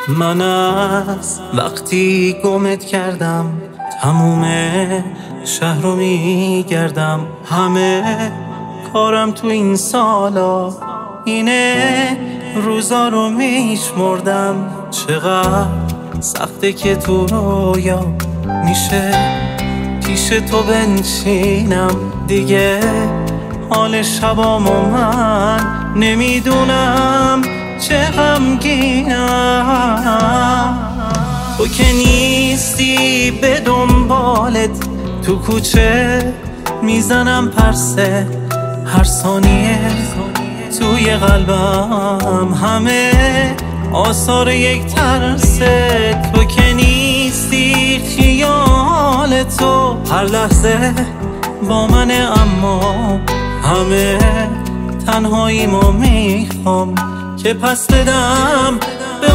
من از وقتی گمت کردم تموم شهر رو میگردم، همه کارم تو این سالا اینه، روزا رو میشمردم. چقدر سخته که تو رویا میشه پیش تو بنشینم، دیگه حال شبامو من نمیدونم چه غمگینم. تو که نیستی به دنبالت تو کوچه میزنم پرسه، هر ثانیه توی قلبم همه آثار یک ترسه. تو که نیستی خیال تو هر لحظه با منه، اما همه تنهاییمو میخوام که پس بدم به